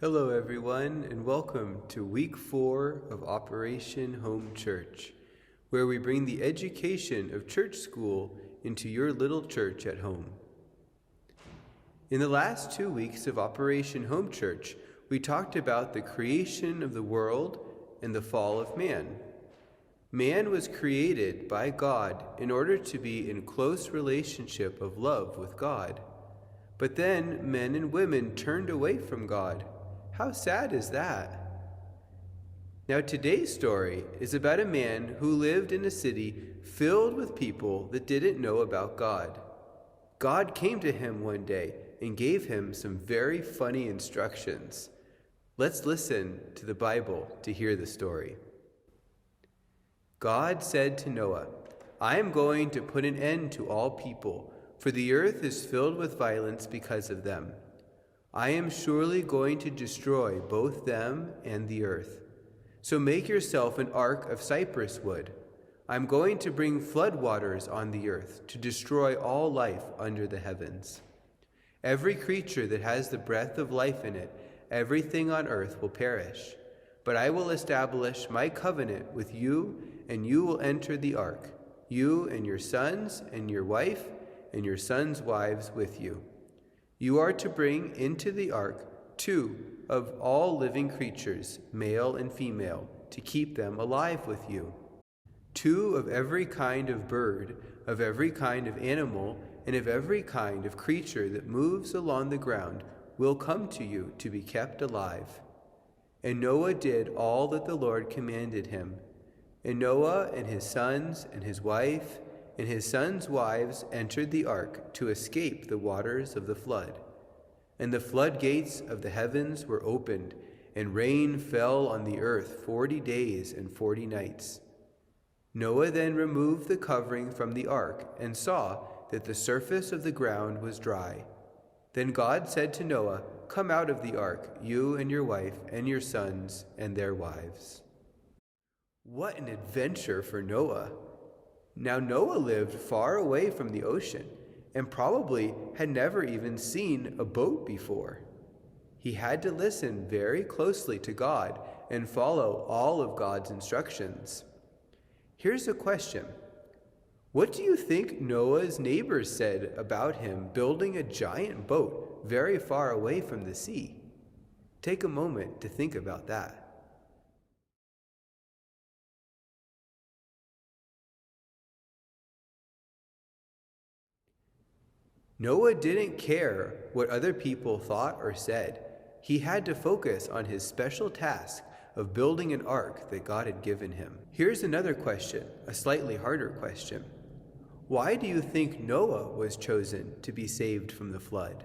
Hello everyone, and welcome to week 4 of Operation Home Church, where we bring the education of church school into your little church at home. In the last 2 weeks of Operation Home Church, we talked about the creation of the world and the fall of man. Man was created by God in order to be in close relationship of love with God. But then men and women turned away from God. How sad is that? Now today's story is about a man who lived in a city filled with people that didn't know about God. God came to him one day and gave him some very funny instructions. Let's listen to the Bible to hear the story. God said to Noah, "I am going to put an end to all people, for the earth is filled with violence because of them. I am surely going to destroy both them and the earth. So make yourself an ark of cypress wood. I am going to bring flood waters on the earth to destroy all life under the heavens. Every creature that has the breath of life in it, everything on earth will perish. But I will establish my covenant with you, and you will enter the ark, you and your sons and your wife and your sons' wives with you. You are to bring into the ark 2 of all living creatures, male and female, to keep them alive with you. 2 of every kind of bird, of every kind of animal, and of every kind of creature that moves along the ground will come to you to be kept alive." And Noah did all that the Lord commanded him. And Noah and his sons and his wife and his sons' wives entered the ark to escape the waters of the flood. And the floodgates of the heavens were opened, and rain fell on the earth 40 days and 40 nights. Noah then removed the covering from the ark and saw that the surface of the ground was dry. Then God said to Noah, "Come out of the ark, you and your wife and your sons and their wives." What an adventure for Noah! Now Noah lived far away from the ocean and probably had never even seen a boat before. He had to listen very closely to God and follow all of God's instructions. Here's a question. What do you think Noah's neighbors said about him building a giant boat very far away from the sea? Take a moment to think about that. Noah didn't care what other people thought or said. He had to focus on his special task of building an ark that God had given him. Here's another question, a slightly harder question. Why do you think Noah was chosen to be saved from the flood?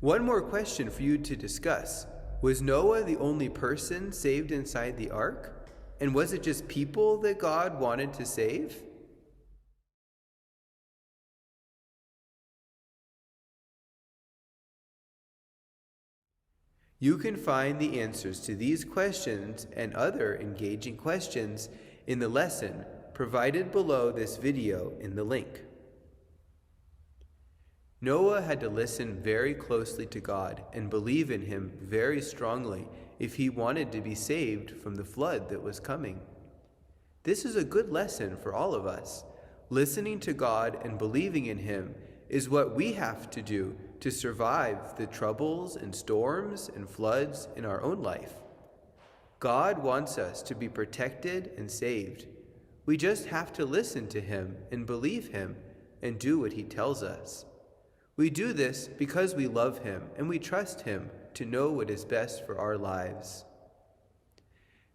One more question for you to discuss. Was Noah the only person saved inside the ark? And was it just people that God wanted to save? You can find the answers to these questions and other engaging questions in the lesson provided below this video in the link. Noah had to listen very closely to God and believe in him very strongly if he wanted to be saved from the flood that was coming. This is a good lesson for all of us. Listening to God and believing in him is what we have to do to survive the troubles and storms and floods in our own life. God wants us to be protected and saved. We just have to listen to him and believe him and do what he tells us. We do this because we love him and we trust him to know what is best for our lives.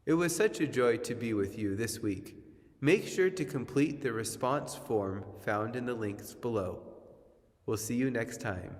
It was such a joy to be with you this week. Make sure to complete the response form found in the links below. We'll see you next time.